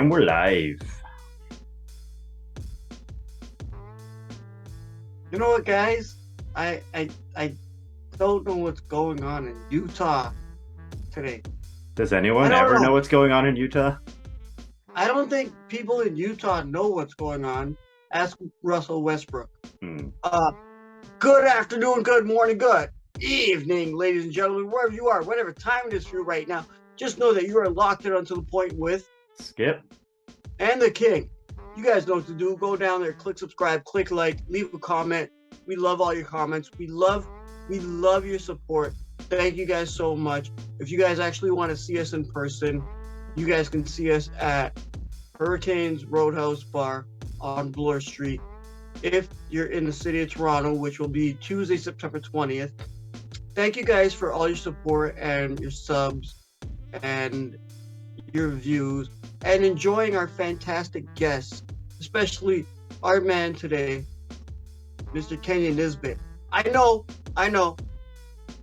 And we're live. You know what, guys? I don't know what's going on in Utah today. Does anyone ever know what's going on in Utah? I don't think people in Utah know what's going on. Ask Russell Westbrook. Good afternoon, good morning, good evening, ladies and gentlemen, wherever you are, whatever time it is for you right now. Just know that you are locked in onto the point with Skip and the King. You guys know what to do. Go down there, click subscribe, click like, leave a comment. We love all your comments. We love your support. Thank you guys so much. If you guys actually want to see us in person, you guys can see us at Hurricanes Roadhouse Bar on Bloor Street. If you're in the city of Toronto, which will be Tuesday, September 20th. Thank you guys for all your support and your subs and your views and enjoying our fantastic guests, especially our man today, Mr. Kenyon Nisbett. I know.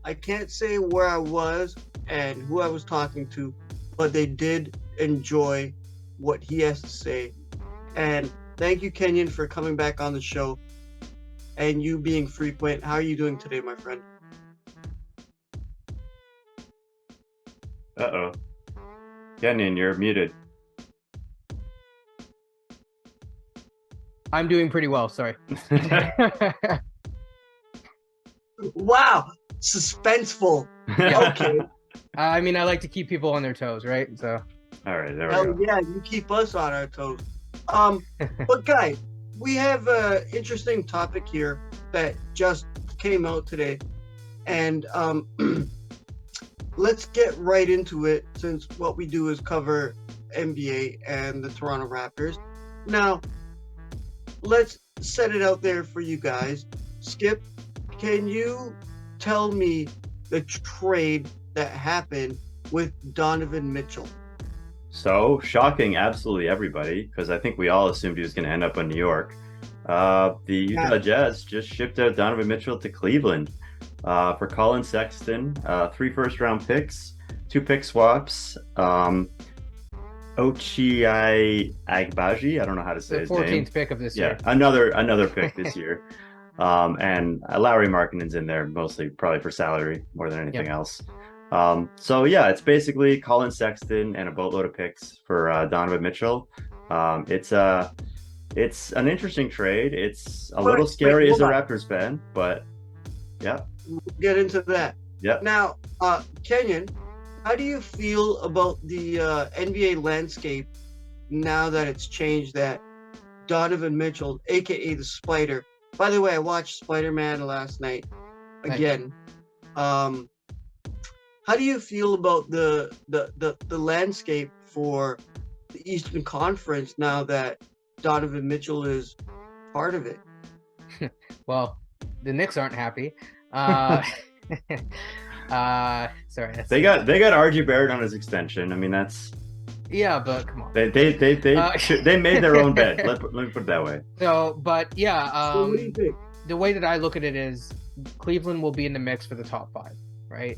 I can't say where I was and who I was talking to, but they did enjoy what he has to say. And thank you, Kenyon, for coming back on the show and you being frequent. How are you doing today, my friend? Uh-oh. Kenyon, you're muted. I'm doing pretty well, sorry. Wow, suspenseful. Yeah. Okay. I mean, I like to keep people on their toes, right? So. All right, there Hell we go. yeah, you keep us on our toes. But guys, we have an interesting topic here that just came out today, and let's get right into it since what we do is cover NBA and the Toronto Raptors. Now, let's set it out there for you guys. Skip, can you tell me the trade that happened with Donovan Mitchell? So, shocking absolutely everybody, because I think we all assumed he was going to end up in New York. The Utah Jazz just shipped out Donovan Mitchell to Cleveland for Colin Sexton, 3 first-round picks, 2 pick swaps, Ochai Agbaji, I don't know how to say his name. The 14th pick of this year. Yeah, another pick this year. And Lauri Markkanen's in there mostly probably for salary more than anything else. So yeah, it's basically Colin Sexton and a boatload of picks for Donovan Mitchell. It's an interesting trade. It's a little scary as a Raptors fan, but yeah. We'll get into that. Yeah. Now, Kenyon, how do you feel about the NBA landscape now that it's changed, that Donovan Mitchell, aka the Spider? By the way, I watched Spider-Man last night again. How do you feel about the landscape for the Eastern Conference now that Donovan Mitchell is part of it? Well, the Knicks aren't happy. Sorry. They got RJ Barrett on his extension. I mean, that's but come on. They made their own bed. Let me put it that way. So, but yeah, So what do you think? the way that I look at it is Cleveland will be in the mix for the top 5, right?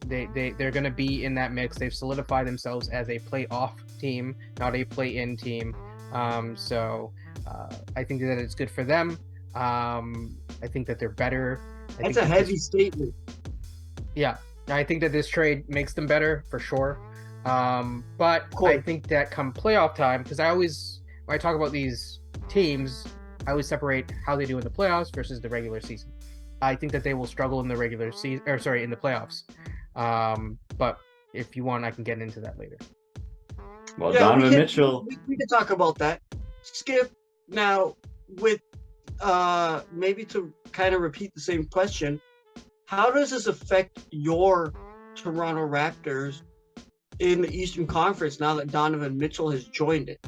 They're going to be in that mix. They've solidified themselves as a playoff team, not a play-in team. So I think that it's good for them. I think that they're better. That's a heavy statement. Yeah, I think that this trade makes them better for sure. But I think that come playoff time, because when I talk about these teams, I always separate how they do in the playoffs versus the regular season. I think that they will struggle in the regular season, in the playoffs. But if you want, I can get into that later. Well, yeah, Donovan Mitchell. We can talk about that. Skip, now with maybe to kind of repeat the same question, how does this affect your Toronto Raptors in the Eastern Conference now that Donovan Mitchell has joined it?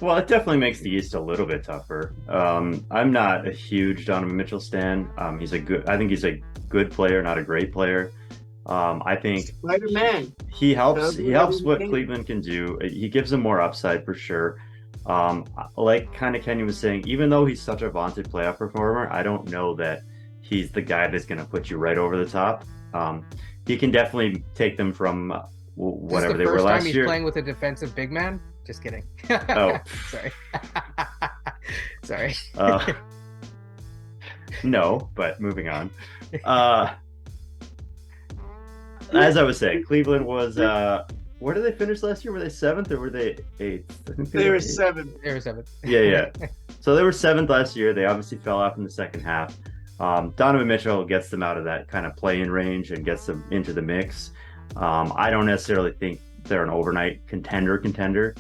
Well, it definitely makes the East a little bit tougher. I'm not a huge Donovan Mitchell stan. I think he's a good player, not a great player. I think Spider-Man. He helps what Cleveland can do. He gives them more upside for sure. Like kind of Kenyon was saying, even though he's such a vaunted playoff performer, I don't know that he's the guy that's going to put you right over the top. He can definitely take them from whatever they were last year. This is the first time he's playing with a defensive big man? Just kidding. Oh. Sorry. Sorry. No, but moving on. As I was saying, Cleveland was where did they finish last year? Were they 7th or were they 8th? I think They were 8th. 7th. They were 7th. Yeah. So they were 7th last year. They obviously fell off in the second half. Donovan Mitchell gets them out of that kind of play-in range and gets them into the mix. I don't necessarily think they're an overnight contender.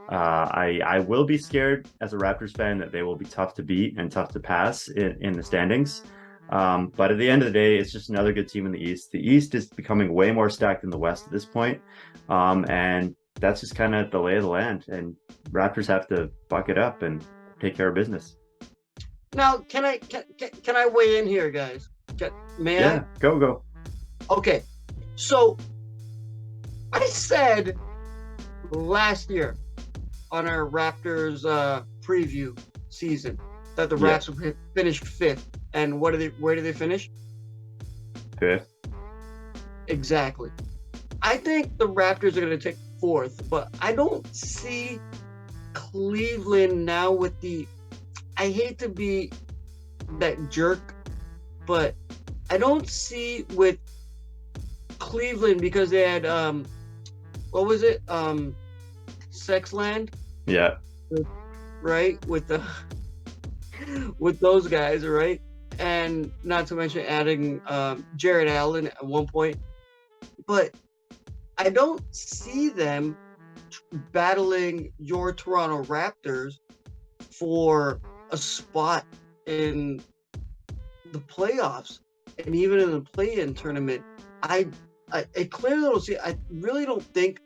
I will be scared as a Raptors fan that they will be tough to beat and tough to pass in the standings. But at the end of the day, it's just another good team in the East. The East is becoming way more stacked than the West at this point. And that's just kind of the lay of the land. And Raptors have to buck it up and take care of business. Now, can I weigh in here, guys? May I? Go. Okay. So, I said last year on our Raptors preview season that the Raps would finish 5th. And where do they finish? 5th. Exactly. I think the Raptors are going to take 4th, but I don't see Cleveland now with the. I hate to be that jerk, but I don't see with Cleveland because they had what was it? Sexland? Yeah. Right? With those guys, right? And not to mention adding Jared Allen at one point. But I don't see them battling your Toronto Raptors for a spot in the playoffs and even in the play-in tournament. I clearly don't see. I really don't think.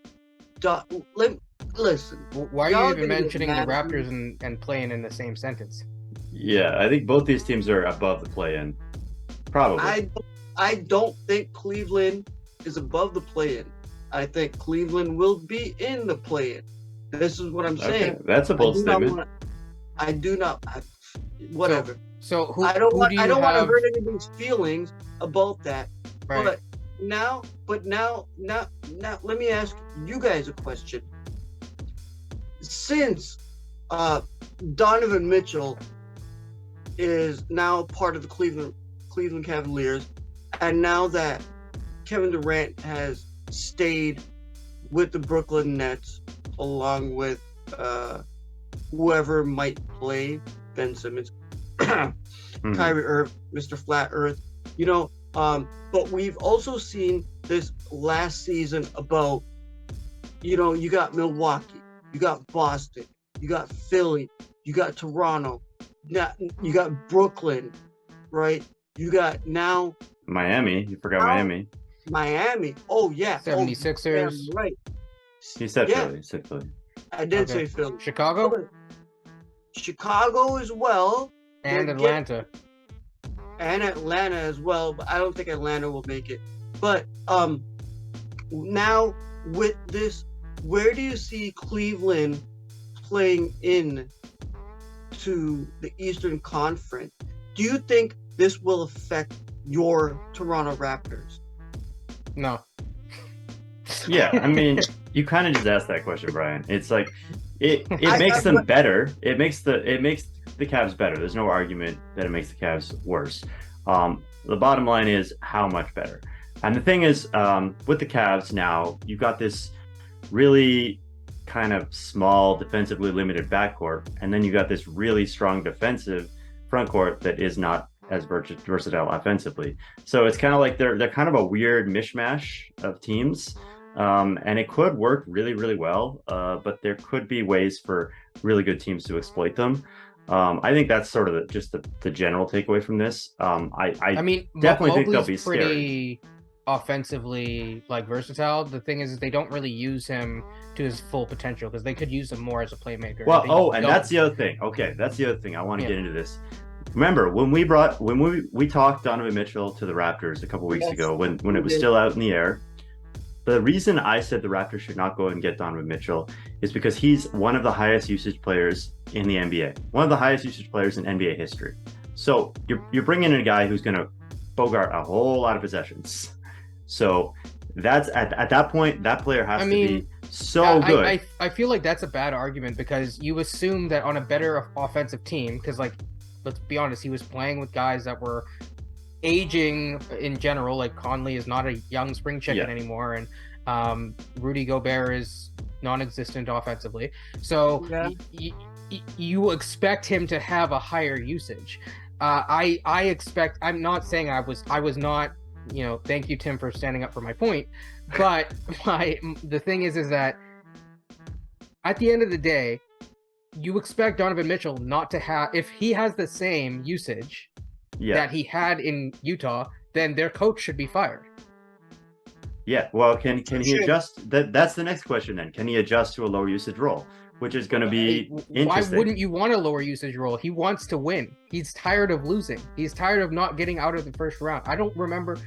Listen. Why are you even mentioning the Raptors and playing in the same sentence? Yeah, I think both these teams are above the play-in. Probably. I don't think Cleveland is above the play-in. I think Cleveland will be in the play-in. This is what I'm saying. Okay. That's a bold statement. I do not. Whatever. So I don't want to hurt anybody's feelings about that. Right. But now, let me ask you guys a question. Since Donovan Mitchell is now part of the Cleveland Cavaliers, and now that Kevin Durant has stayed with the Brooklyn Nets along with whoever might play, Ben Simmons, Kyrie Irving, Mr. Flat Earth, but we've also seen this last season about, you got Milwaukee, you got Boston, you got Philly, you got Toronto, you got Brooklyn, right? You got now Miami. You forgot Miami. Miami. Oh, yeah. 76ers. Yeah, right. He said Philly. I did say Philly. Chicago as well. And Atlanta. And Atlanta as well, but I don't think Atlanta will make it. But now with this, where do you see Cleveland playing in to the Eastern Conference? Do you think this will affect your Toronto Raptors? No. Yeah, I mean, you kind of just asked that question, Brian. It's like it makes them better. It makes the Cavs better. There's no argument that it makes the Cavs worse. The bottom line is how much better. And the thing is, with the Cavs now, you've got this really kind of small, defensively limited backcourt, and then you got this really strong defensive front court that is not as versatile offensively. So it's kind of like they're kind of a weird mishmash of teams, and it could work really, really well, but there could be ways for really good teams to exploit them. I think that's sort of just the general takeaway from this. I mean, definitely think they'll be pretty offensively versatile. The thing is they don't really use him to his full potential because they could use him more as a playmaker. Well, that's the other thing. Okay, that's the other thing. I want to get into this. Remember when we talked Donovan Mitchell to the Raptors a couple weeks ago when it was still out in the air. The reason I said the Raptors should not go and get Donovan Mitchell is because he's one of the highest usage players in the NBA, one of the highest usage players in NBA history. So you're bringing in a guy who's going to bogart a whole lot of possessions. So that's at that point, that player has to be so good. I feel like that's a bad argument because you assume that on a better offensive team, because like, let's be honest, he was playing with guys that were aging in general. Like Conley is not a young spring chicken anymore, and Rudy Gobert is non-existent offensively. So you expect him to have a higher usage. I expect. I'm not saying I was not. Thank you, Tim, for standing up for my point. But the thing is that at the end of the day, you expect Donovan Mitchell not to have, if he has the same usage that he had in Utah, then their coach should be fired. Yeah, well, can he adjust? That's the next question then. Can he adjust to a lower usage role? Which is going to be interesting. Why wouldn't you want a lower usage role? He wants to win. He's tired of losing. He's tired of not getting out of the first round. I don't remember.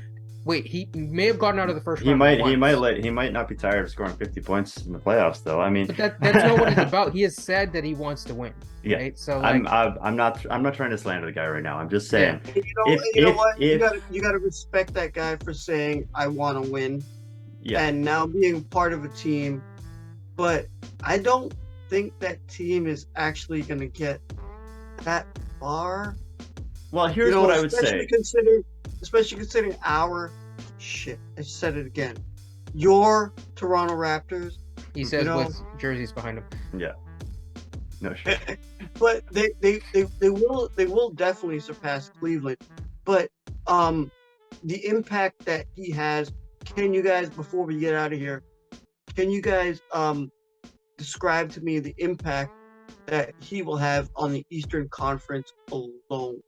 Wait, he may have gotten out of the first round. He might not be tired of scoring 50 points in the playoffs, though. I mean, but that's not what it's about. He has said that he wants to win. Yeah, right? So I'm not trying to slander the guy right now. I'm just saying. Yeah. You got to respect that guy for saying I want to win. Yeah. And now being part of a team, but I don't think that team is actually going to get that far. Well, here's what I would say. Especially considering I said it again. Your Toronto Raptors. He says with jerseys behind him. Yeah. No shit. But they will definitely surpass Cleveland. But the impact that he has, can you guys, before we get out of here, can you guys describe to me the impact that he will have on the Eastern Conference alone?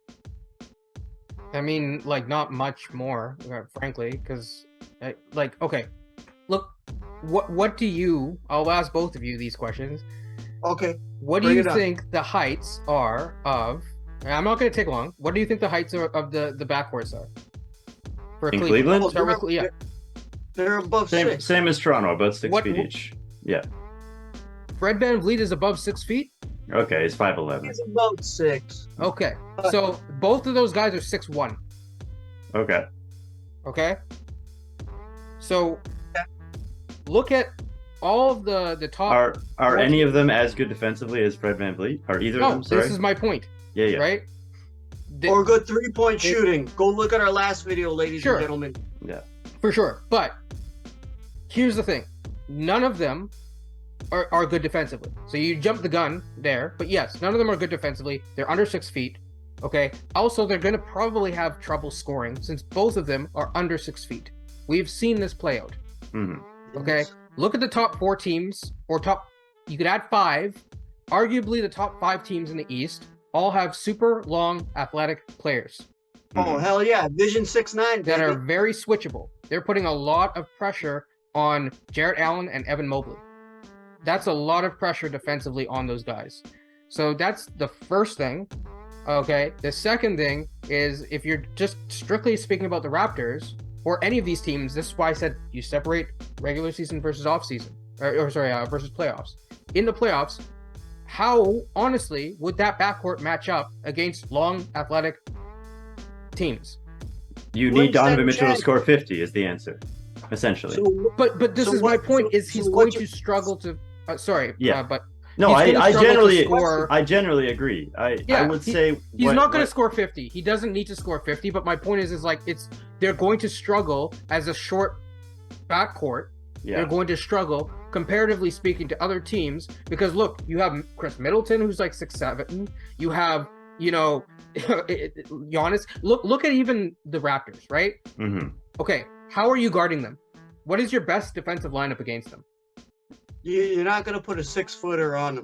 I mean, like, not much more, frankly, because, okay, look, what do you, I'll ask both of you these questions. Okay. What do you think the heights are of, and I'm not going to take long, what do you think the heights of the backcourts are? For in Cleveland? They're above 6. Same as Toronto, about 6 feet each. Yeah. Fred VanVleet is above 6 feet? Okay, he's 5'11". He's about 6. Okay, so both of those guys are 6'1". Okay. So look at all of the top. Are any of them as good defensively as Fred VanVleet? Are either of them? Sorry? This is my point. Yeah. Right. Or good 3-point shooting. Go look at our last video, ladies and gentlemen. Yeah. For sure, but here's the thing: none of them are good defensively. So you jump the gun there, but yes, none of them are good defensively. They're under 6 feet. Okay. Also, they're going to probably have trouble scoring since both of them are under 6 feet. We've seen this play out. Mm-hmm. Okay. Look at the top 4 teams, you could add 5. Arguably, the top 5 teams in the East all have super long athletic players. Oh, hell yeah. Vision 6'9". That are very switchable. They're putting a lot of pressure on Jarrett Allen and Evan Mobley. That's a lot of pressure defensively on those guys. So that's the first thing. Okay. The second thing is, if you're just strictly speaking about the Raptors or any of these teams, this is why I said you separate regular season versus off season, versus playoffs. In the playoffs, how honestly would that backcourt match up against long athletic teams? You need Donovan Mitchell to score 50 is the answer, essentially. So, but this is my point: is he's going to struggle to. But no, I generally agree. I would say he's not going to score 50. He doesn't need to score 50. But my point is like they're going to struggle as a short backcourt. Yeah. They're going to struggle comparatively speaking to other teams because look, you have Chris Middleton who's like 6'7". You have Giannis. Look at even the Raptors, right? Mm-hmm. Okay, how are you guarding them? What is your best defensive lineup against them? You're not going to put a 6-footer on the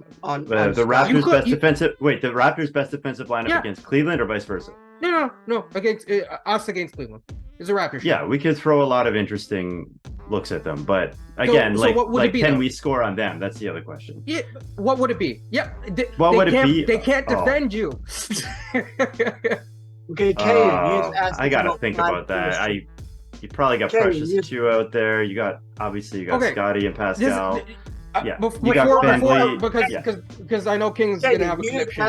Raptors' best defensive. Wait, the Raptors' best defensive lineup against Cleveland or vice versa? No. Against us against Cleveland. It's a Raptors. Yeah, we could throw a lot of interesting looks at them, but again, can we score on them? That's the other question. Yeah, what would it be? Yeah, what would it be? They can't defend you. Okay, I gotta think about that. You probably got Precious Q out there. You got Scotty and Pascal. Because I know King's gonna have a connection.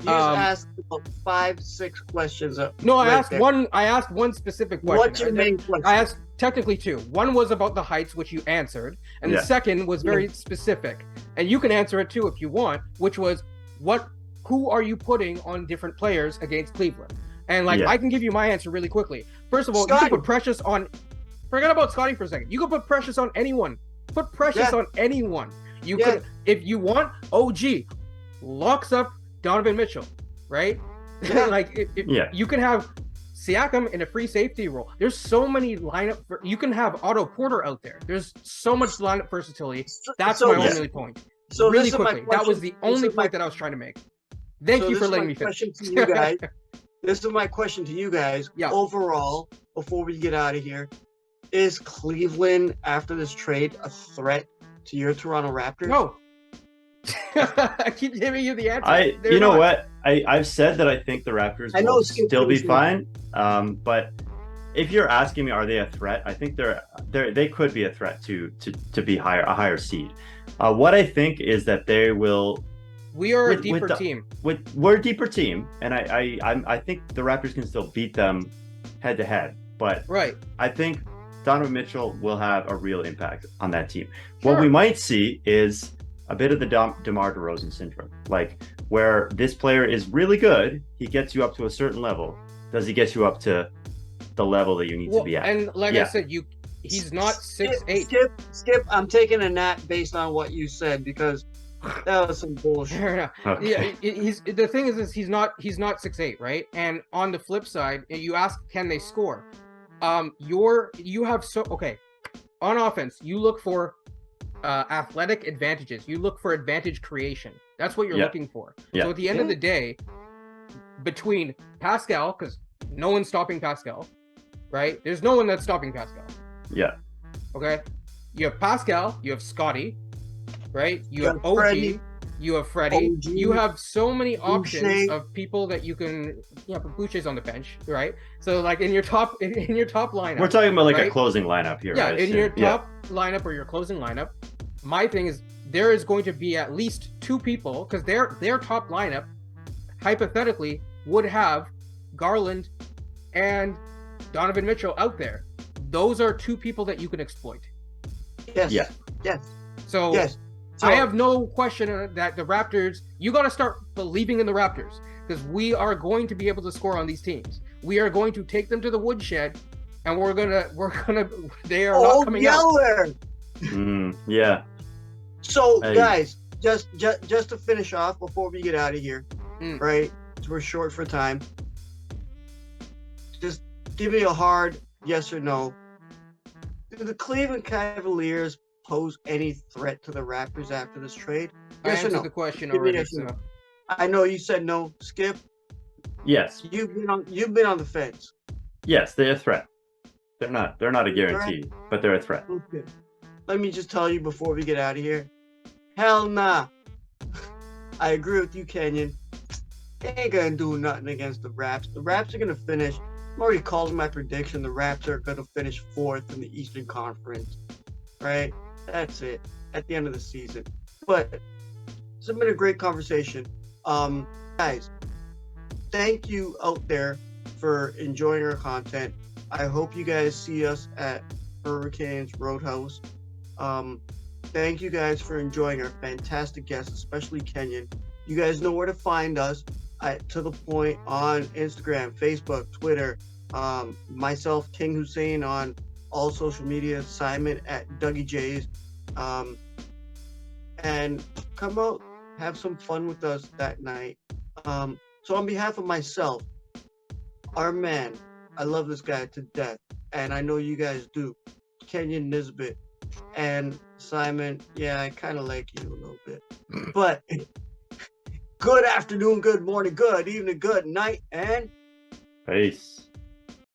You asked about 5-6 questions. No, I asked one specific question. What's your main question? technically two. One was about the heights, which you answered, and the second was very specific. And you can answer it too if you want, which was who are you putting on different players against Cleveland? And like I can give you my answer really quickly. First of all, you can put Precious on. Forget about Scotty for a second. You can put Precious on anyone. Put Precious on anyone. You could, if you want. OG locks up Donovan Mitchell, right? Like you can have Siakam in a free safety role. There's so many lineup. You can have Otto Porter out there. There's so much lineup versatility. That's my only point. So really quickly, that was the only point that I was trying to make. Thank you for letting me finish. This is my question to you guys. Overall, before we get out of here, is Cleveland after this trade a threat to your Toronto Raptors? No. I keep giving you the answer. I've said that I think the Raptors will still be fine. But if you're asking me, are they a threat? I think they could be a threat to be a higher seed. What I think is that they will. We are a deeper team. We're a deeper team, and I think the Raptors can still beat them head to head. But I think Donovan Mitchell will have a real impact on that team. Sure. What we might see is a bit of the DeMar DeRozan syndrome, like where this player is really good, he gets you up to a certain level. Does he get you up to the level that you need to be at? And like I said, he's not 6'8". Skip. I'm taking a nap based on what you said because that was some bullshit. Fair enough. Okay. Yeah, the thing is he's not 6'8", right? And on the flip side, you ask, can they score? On offense, you look for athletic advantages. You look for advantage creation. That's what you're looking for. So at the end of the day, between Pascal, because no one's stopping Pascal, right? There's no one that's stopping Pascal. Yeah. Okay. You have Pascal. You have Scotty, right? You have OG. Freddie. You have Freddie. OG. You have so many options Boucher. of people that you can. Yeah, but Boucher's on the bench, right? So like in your top lineup, we're talking about like a closing lineup here. Yeah, in your top lineup or your closing lineup. My thing is there is going to be at least two people because their top lineup hypothetically would have Garland and Donovan Mitchell out there. Those are two people that you can exploit. Yes. So I have no question that the Raptors, you got to start believing in the Raptors because we are going to be able to score on these teams. We are going to take them to the woodshed, and we're gonna. They are not coming out. Yeah. So guys, just to finish off before we get out of here, right? We're short for time. Just give me a hard yes or no. Do the Cleveland Cavaliers pose any threat to the Raptors after this trade? Yes or no? The question already. I know you said no, Skip. Yes. You've been on the fence. Yes, they're a threat. They're not a guarantee, but they're a threat. Okay. Let me just tell you before we get out of here. Hell nah. I agree with you, Kenyon. They ain't gonna do nothing against the Raps. The Raps are gonna finish. I'm already calling my prediction. The Raps are gonna finish 4th in the Eastern Conference. Right? That's it. At the end of the season. But it's been a great conversation. Guys, thank you out there for enjoying our content. I hope you guys see us at Hurricanes Roadhouse. Thank you guys for enjoying our fantastic guests, especially Kenyon. You guys know where to find us at To The Point on Instagram, Facebook, Twitter. Myself, King Hussein, on all social media. Simon at Dougie J's. And come out, have some fun with us that night. So on behalf of myself, our man, I love this guy to death, and I know you guys do, Kenyon Nisbett, and Simon, yeah, I kind of like you a little bit. But good afternoon, good morning, good evening, good night, and peace.